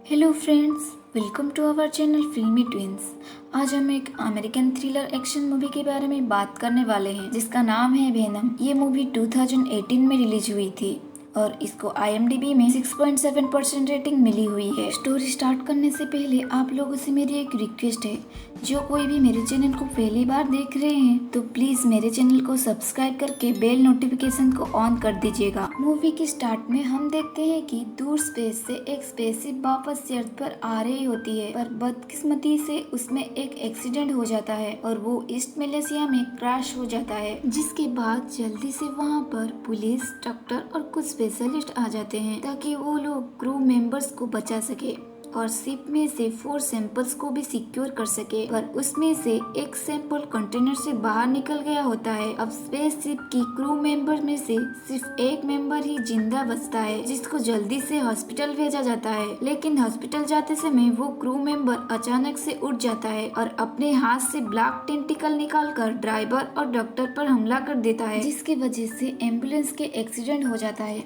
Hello friends, welcome to our channel Filmy Twins. आज हम एक अमेरिकन थ्रिलर एक्शन मूवी के बारे में बात करने वाले हैं जिसका नाम है वेनम। ये मूवी 2018 में रिलीज हुई थी और इसको IMDb में 6.7% रेटिंग मिली हुई है। स्टोरी स्टार्ट करने से पहले आप लोगों से मेरी एक रिक्वेस्ट है, जो कोई भी मेरे चैनल को पहली बार देख रहे हैं तो प्लीज मेरे चैनल को सब्सक्राइब करके बेल नोटिफिकेशन को ऑन कर दीजिएगा। मूवी के स्टार्ट में हम देखते हैं कि दूर स्पेस से एक स्पेसशिप वापस अर्थ पर आ रही होती है, पर बदकिस्मती से उसमें एक एक्सीडेंट हो जाता है और वो ईस्ट मलेशिया में क्रैश हो जाता है। जिसके बाद जल्दी से वहाँ पर पुलिस, डॉक्टर और कुछ स्पेशलिस्ट आ जाते हैं ताकि वो लोग क्रू मेंबर्स को बचा सके और शिप में से 4 सैंपल्स को भी सिक्योर कर सके। पर उसमें से एक सैंपल कंटेनर से बाहर निकल गया होता है। अब स्पेस शिप की क्रू मेंबर में से सिर्फ एक मेंबर ही जिंदा बचता है, जिसको जल्दी से हॉस्पिटल भेजा जाता है। लेकिन हॉस्पिटल जाते समय वो क्रू मेंबर अचानक से उठ जाता है और अपने हाथ से ब्लैक टेंटिकल निकालकर ड्राइवर और डॉक्टर पर हमला कर देता है, जिसकी वजह से एम्बुलेंस के एक्सीडेंट हो जाता है।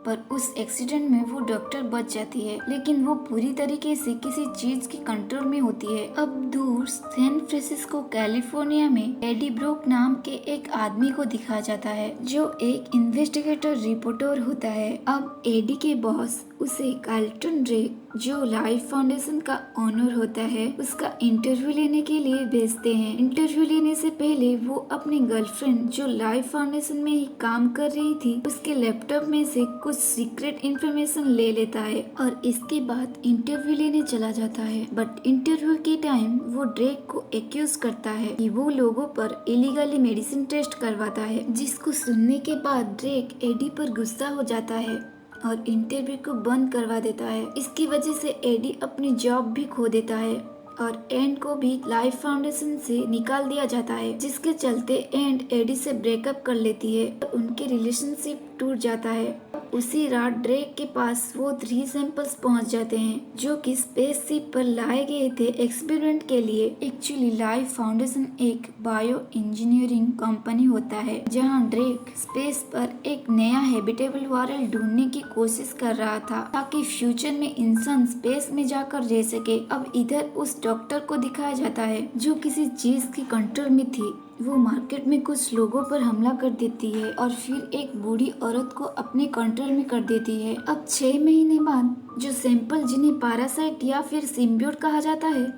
पर उस एक्सीडेंट में वो डॉक्टर बच जाती है, लेकिन वो पूरी तरीके से किसी चीज की कंट्रोल में होती है। अब दूर सैन फ्रांसिस्को कैलिफोर्निया में एडी ब्रोक नाम के एक आदमी को दिखाया जाता है, जो एक इन्वेस्टिगेटर रिपोर्टर होता है। अब एडी के बॉस उसे कार्लटन ड्रेक, जो लाइफ फाउंडेशन का ओनर होता है, उसका इंटरव्यू लेने के लिए भेजते हैं। इंटरव्यू लेने से पहले वो अपनी गर्लफ्रेंड, जो लाइफ फाउंडेशन में ही काम कर रही थी, उसके लैपटॉप में से कुछ सीक्रेट इंफॉर्मेशन ले लेता है और इसके बाद इंटरव्यू लेने चला जाता है। बट इंटरव्यू के टाइम वो ड्रेक को एक्यूज करता है कि वो लोगों पर इलीगली मेडिसिन टेस्ट करवाता है, जिसको सुनने के बाद ड्रेक एडी पर गुस्सा हो जाता है और इंटरव्यू को बंद करवा देता है। इसकी वजह से एडी अपनी जॉब भी खो देता है और एंड को भी लाइफ फाउंडेशन से निकाल दिया जाता है, जिसके चलते एंड एडी से ब्रेकअप कर लेती है और उनके रिलेशनशिप टूट जाता है। उसी रात ड्रेक के पास वो 3 सैंपल्स पहुंच जाते हैं, जो कि स्पेसशिप पर लाए गए थे एक्सपेरिमेंट के लिए। एक्चुअली लाइफ फाउंडेशन एक बायो इंजीनियरिंग कंपनी होता है, जहां ड्रेक स्पेस पर एक नया हैबिटेबल वर्ल्ड ढूंढने की कोशिश कर रहा था, ताकि फ्यूचर में इंसान स्पेस में जाकर रह सके। अब इधर उस डॉक्टर को दिखाया जाता है, जो किसी चीज की कंट्रोल में थी। वो मार्केट में कुछ लोगों पर हमला कर देती है और फिर एक बूढ़ी औरत को अपने कंट्रोल में कर देती है। अब 6 महीने बाद जो सैंपल, जिन्हें पैरासाइट या फिर सिम्बियोट कहा जाता है,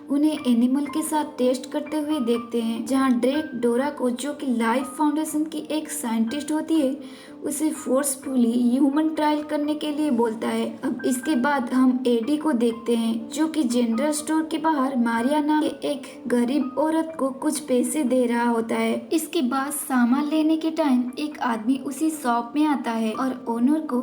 उन्हें एनिमल के साथ टेस्ट करते हुए देखते हैं, जहां ड्रेक डोरा को, जो कि लाइफ फाउंडेशन की एक साइंटिस्ट होती है, उसे फोर्सफुली ह्यूमन ट्रायल करने के लिए बोलता है। अब इसके बाद हम एडी को देखते हैं, जो कि जनरल स्टोर के बाहर मारिया नाम के एक गरीब औरत को कुछ पैसे दे रहा होता है। इसके बाद सामान लेने के टाइम एक आदमी उसी शॉप में आता है और ओनर को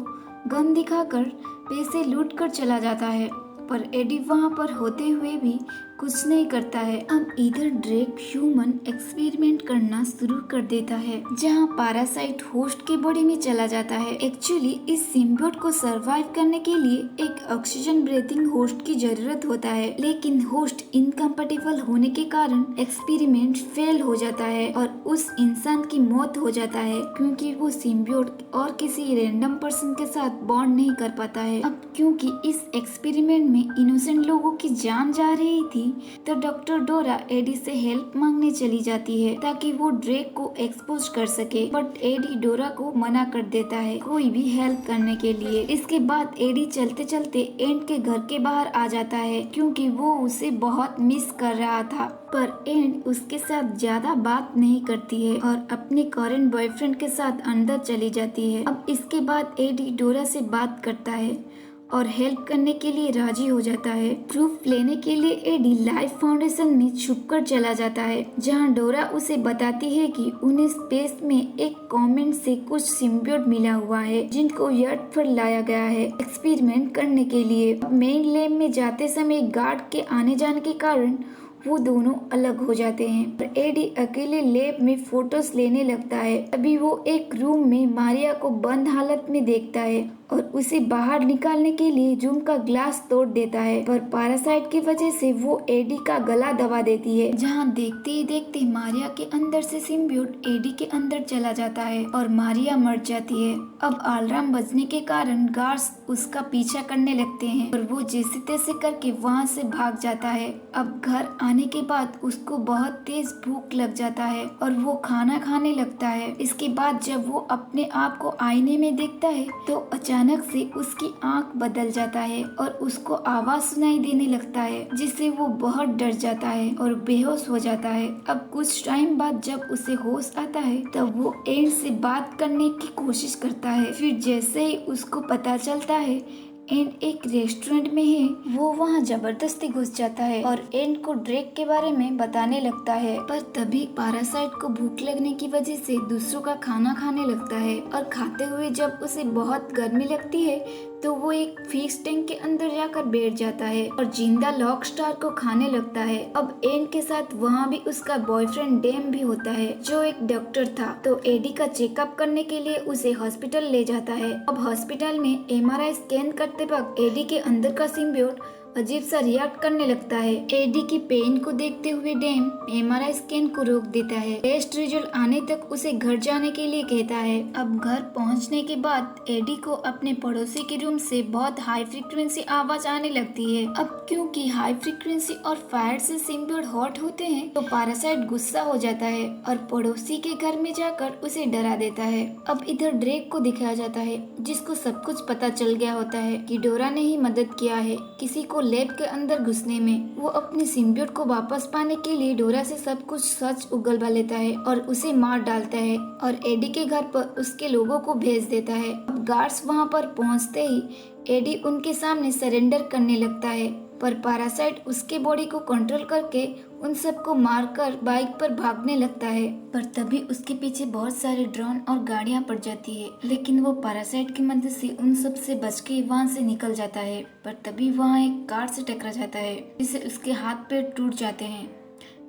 गन दिखाकर पैसे लूट कर चला जाता है, पर एडी वहाँ पर होते हुए भी कुछ नहीं करता है। अब इधर ड्रेक ह्यूमन एक्सपेरिमेंट करना शुरू कर देता है, जहाँ पैरासाइट होस्ट के बॉडी में चला जाता है। एक्चुअली इस सिम्बियोट को सरवाइव करने के लिए एक ऑक्सीजन ब्रीथिंग होस्ट की जरूरत होता है, लेकिन होस्ट इनकम्पेटिबल होने के कारण एक्सपेरिमेंट फेल हो जाता है और उस इंसान की मौत हो जाता है, क्योंकि वो सिम्बियोट और किसी रैंडम पर्सन के साथ बॉन्ड नहीं कर पाता है। अब क्योंकि इस एक्सपेरिमेंट में इनोसेंट लोगों की जान जा रही थी, तो डॉक्टर डोरा एडी से हेल्प मांगने चली जाती है ताकि वो ड्रेक को एक्सपोज कर सके, बट एडी डोरा को मना कर देता है कोई भी हेल्प करने के लिए। इसके बाद एडी चलते चलते एंड के घर के बाहर आ जाता है, क्योंकि वो उसे बहुत मिस कर रहा था। पर एंड उसके साथ ज्यादा बात नहीं करती है और अपने करंट बॉयफ्रेंड के साथ अंदर चली जाती है। अब इसके बाद एडी डोरा से बात करता है और हेल्प करने के लिए राजी हो जाता है। प्रूफ लेने के लिए एडी लाइफ फाउंडेशन में छुपकर चला जाता है, जहां डोरा उसे बताती है कि उन्हें स्पेस में एक कॉमेट से कुछ सिम्बियोट मिला हुआ है, जिनको अर्थ पर लाया गया है एक्सपेरिमेंट करने के लिए। मेन लैब में जाते समय गार्ड के आने जाने के कारण वो दोनों अलग हो जाते हैं और एडी अकेले लैब में फोटोज लेने लगता है। तभी वो एक रूम में मारिया को बंद हालत में देखता है और उसे बाहर निकालने के लिए रूम का ग्लास तोड़ देता है, पर पैरासाइट की वजह से वो एडी का गला दबा देती है, जहाँ देखते ही देखते मारिया के अंदर से सिम्बियोट एडी के अंदर चला जाता है और मारिया मर जाती है। अब अलार्म बजने के कारण गार्ड्स उसका पीछा करने लगते हैं और वो जैसे तैसे करके वहाँ से भाग जाता है। अब घर आने के बाद उसको बहुत तेज भूख लग जाता है और वो खाना खाने लगता है। इसके बाद जब वो अपने आप को आईने में देखता है तो अचानक से उसकी आंख बदल जाता है और उसको आवाज सुनाई देने लगता है, जिससे वो बहुत डर जाता है और बेहोश हो जाता है। अब कुछ टाइम बाद जब उसे होश आता है तब वो एंड से बात करने की कोशिश करता है। फिर जैसे ही उसको पता चलता है एंड एक रेस्टोरेंट में है, वो वहाँ जबरदस्ती घुस जाता है और एंड को ड्रेक के बारे में बताने लगता है। पर तभी पैरासाइट को भूख लगने की वजह से दूसरों का खाना खाने लगता है और खाते हुए जब उसे बहुत गर्मी लगती है तो वो एक फिश टैंक के अंदर जाकर बैठ जाता है और जिंदा लॉक स्टार को खाने लगता है। अब एंड के साथ वहाँ भी उसका बॉयफ्रेंड डेम भी होता है, जो एक डॉक्टर था। तो एडी का चेकअप करने के लिए उसे हॉस्पिटल ले जाता है। अब हॉस्पिटल में एमआरआई स्कैन करते वक्त एडी के अंदर का सिम्बियोट अजीब सा रिएक्ट करने लगता है। एडी की पेन को देखते हुए डेम एमआरआई स्कैन को रोक देता है। टेस्ट रिजल्ट आने तक उसे घर जाने के लिए कहता है। अब घर पहुंचने के बाद एडी को अपने पड़ोसी के रूम से बहुत हाई फ्रीक्वेंसी आवाज आने लगती है। अब क्योंकि हाई फ्रीक्वेंसी और फायर से सिम्बियोट हॉट होते हैं तो पैरासाइट गुस्सा हो जाता है और पड़ोसी के घर में जाकर उसे डरा देता है। अब इधर ड्रेक को दिखाया जाता है, जिसको सब कुछ पता चल गया होता है कि डोरा ने ही मदद किया है किसी को लैब के अंदर घुसने में। वो अपने सिम्बियोट को वापस पाने के लिए डोरा से सब कुछ सच उगलवा लेता है और उसे मार डालता है और एडी के घर पर उसके लोगों को भेज देता है। अब गार्ड्स वहाँ पर पहुँचते ही एडी उनके सामने सरेंडर करने लगता है, पर पैरासाइट उसके बॉडी को कंट्रोल करके उन सबको मारकर बाइक पर भागने लगता है। पर तभी उसके पीछे बहुत सारे ड्रोन और गाड़ियां पड़ जाती है, लेकिन वो पैरासाइट की मदद से उन सब से बच के वहाँ से निकल जाता है। पर तभी वहाँ एक कार से टकरा जाता है, जिससे उसके हाथ पैर टूट जाते हैं।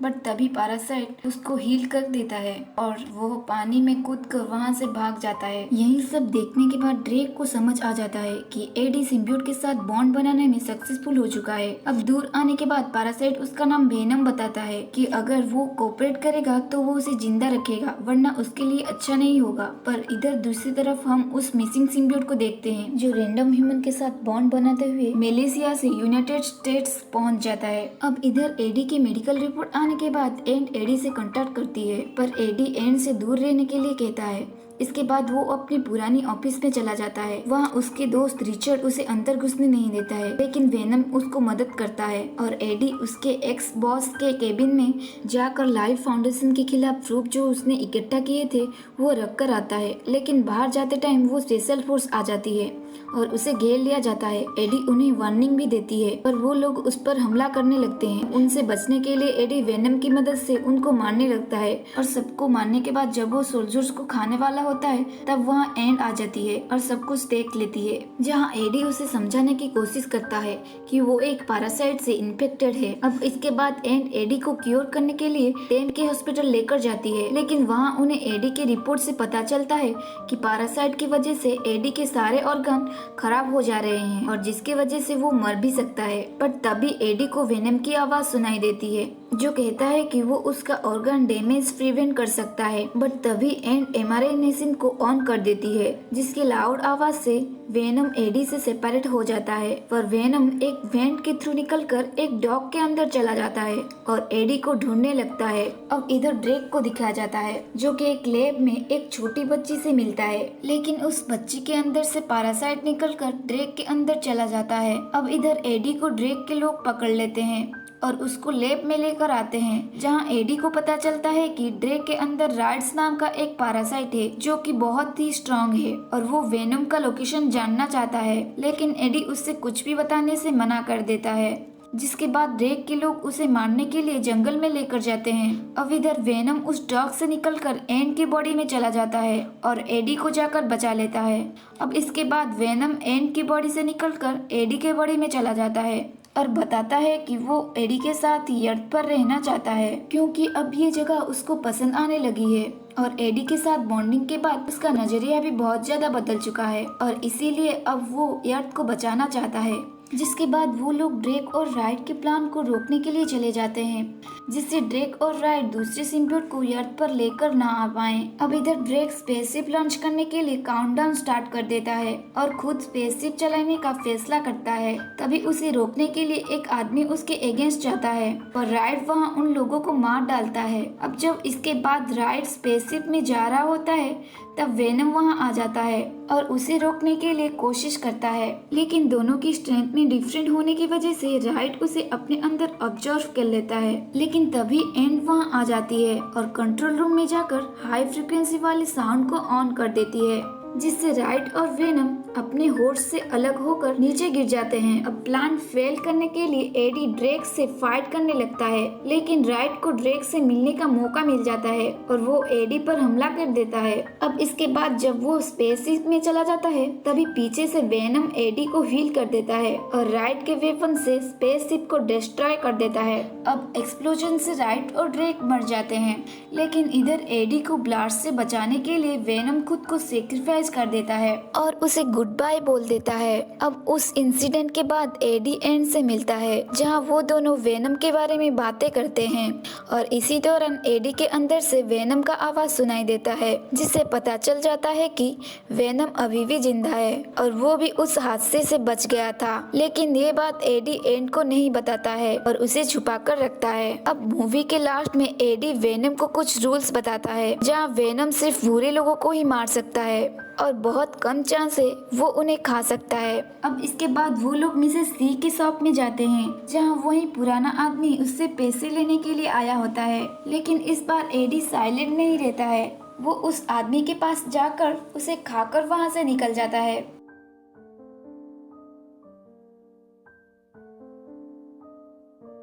बट तभी पैरासाइट उसको हील कर देता है और वो पानी में कूदकर वहाँ से भाग जाता है। यही सब देखने के बाद ड्रेक को समझ आ जाता है कि एडी सिम्बियोट के साथ बॉन्ड बनाने में सक्सेसफुल हो चुका है। अब दूर आने के बाद पैरासाइट उसका नाम वेनम बताता है कि अगर वो कोऑपरेट करेगा तो वो उसे जिंदा रखेगा, वरना उसके लिए अच्छा नहीं होगा। पर इधर दूसरी तरफ हम उस मिसिंग सिम्बियोट को देखते हैं, जो रैंडम ह्यूमन के साथ बॉन्ड बनाते हुए मलेशिया से यूनाइटेड स्टेट्स पहुँच जाता है। अब इधर एडी की मेडिकल रिपोर्ट आने के बाद एंड एडी से कांटेक्ट करती है, पर एडी एंड से दूर रहने के लिए कहता है। इसके बाद वो अपनी पुरानी ऑफिस में चला जाता है। वहाँ उसके दोस्त रिचर्ड उसे अंदर घुसने नहीं देता है, लेकिन वेनम उसको मदद करता है और एडी उसके एक्स बॉस के केबिन में जाकर लाइफ फाउंडेशन के खिलाफ प्रूफ जो उसने इकट्ठा किए थे वो रख कर आता है। लेकिन बाहर जाते टाइम वो स्पेशल फोर्स आ जाती है और उसे घेर लिया जाता है। एडी उन्हें वार्निंग भी देती है, पर वो लोग उस पर हमला करने लगते हैं। उनसे बचने के लिए एडी वेनम की मदद से उनको मारने लगता है और सबको मारने के बाद जब वो सोल्जर्स को खाने वाला होता है तब वहाँ एंड आ जाती है और सब कुछ देख लेती है, जहाँ एडी उसे समझाने की कोशिश करता है कि वो एक पैरासाइट से इन्फेक्टेड है। अब इसके बाद एंड एडी को क्योर करने के लिए टेम के हॉस्पिटल लेकर जाती है, लेकिन वहाँ उन्हें एडी के रिपोर्ट से पता चलता है कि पैरासाइट की वजह से एडी के सारे ऑर्गन खराब हो जा रहे हैं और जिसकी वजह से वो मर भी सकता है। पर तभी एडी को वेनम की आवाज सुनाई देती है, जो कहता है कि वो उसका ऑर्गन डैमेज प्रिवेंट कर सकता है। बट तभी एंड एमआरआई मशीन को ऑन कर देती है, जिसकी लाउड आवाज से वेनम एडी से सेपरेट हो जाता है। पर वेनम एक वेंट के थ्रू निकलकर एक डॉग के अंदर चला जाता है और एडी को ढूंढने लगता है। अब इधर ड्रेक को दिखाया जाता है, जो कि एक लैब में एक छोटी बच्ची से मिलता है, लेकिन उस बच्ची के अंदर से पैरासाइट निकलकर ड्रेक के अंदर चला जाता है। अब इधर एडी को ड्रेक के लोग पकड़ लेते हैं और उसको लैब में लेकर आते हैं, जहां एडी को पता चलता है कि ड्रेक के अंदर राइड्स नाम का एक पैरासाइट है, जो कि बहुत ही स्ट्रांग है और वो वेनम का लोकेशन जानना चाहता है, लेकिन एडी उससे कुछ भी बताने से मना कर देता है। जिसके बाद ड्रेक के लोग उसे मारने के लिए जंगल में लेकर जाते हैं। अब इधर वेनम उस डॉग से निकलकर एंड की बॉडी में चला जाता है और एडी को जाकर बचा लेता है। अब इसके बाद वेनम एंड की बॉडी से निकलकर एडी के बॉडी में चला जाता है और बताता है कि वो एडी के साथ ही अर्थ पर रहना चाहता है, क्योंकि अब ये जगह उसको पसंद आने लगी है और एडी के साथ बॉन्डिंग के बाद उसका नजरिया भी बहुत ज्यादा बदल चुका है और इसीलिए अब वो अर्थ को बचाना चाहता है। जिसके बाद वो लोग ड्रेक और राइट के प्लान को रोकने के लिए चले जाते हैं, जिससे ड्रेक और राइट दूसरे सिम्बियोट को अर्थ पर लेकर ना आ पाए। अब इधर ड्रेक स्पेसशिप लॉन्च करने के लिए काउंटडाउन स्टार्ट कर देता है और खुद स्पेसशिप चलाने का फैसला करता है। तभी उसे रोकने के लिए एक आदमी उसके अगेंस्ट जाता है और राइट वहाँ उन लोगों को मार डालता है। अब जब इसके बाद राइट स्पेसशिप में जा रहा होता है तब वेनम वहाँ आ जाता है और उसे रोकने के लिए कोशिश करता है, लेकिन दोनों की स्ट्रेंथ में डिफरेंट होने की वजह से राइट उसे अपने अंदर ऑब्जर्व कर लेता है। लेकिन तभी एंड वहाँ आ जाती है और कंट्रोल रूम में जाकर हाई फ्रिक्वेंसी वाले साउंड को ऑन कर देती है, जिससे राइट और वेनम अपने होस्ट से अलग होकर नीचे गिर जाते हैं। अब प्लान फेल करने के लिए एडी ड्रेक से फाइट करने लगता है, लेकिन राइट को ड्रेक से मिलने का मौका मिल जाता है और वो एडी पर हमला कर देता है। अब इसके बाद जब वो स्पेसशिप में चला जाता है तभी पीछे से वेनम एडी को हील कर देता है और राइट के वेपन से स्पेसशिप को डिस्ट्रॉय कर देता है। अब एक्सप्लोजन से राइट और ड्रेक मर जाते हैं, लेकिन इधर एडी को ब्लास्ट से बचाने के लिए वेनम खुद को सेक्रीफाइस कर देता है और उसे गुड बाय बोल देता है। अब उस इंसिडेंट के बाद एडी एंड से मिलता है, जहां वो दोनों वेनम के बारे में बातें करते हैं और इसी दौरान एडी के अंदर से वेनम का आवाज सुनाई देता है, जिससे पता चल जाता है कि वेनम अभी भी जिंदा है और वो भी उस हादसे से बच गया था। लेकिन ये बात एडी एंड को नहीं बताता है और उसे छुपा कर रखता है। अब मूवी के लास्ट में एडी वेनम को कुछ रूल्स बताता है, जहाँ वेनम सिर्फ बुरे लोगों को ही मार सकता है और बहुत कम चांस है वो उन्हें खा सकता है। अब इसके बाद वो लोग मिसेस सी के शॉप में जाते हैं, जहाँ वही पुराना आदमी उससे पैसे लेने के लिए आया होता है, लेकिन इस बार एडी साइलेंट नहीं रहता है। वो उस आदमी के पास जाकर उसे खाकर वहाँ से निकल जाता है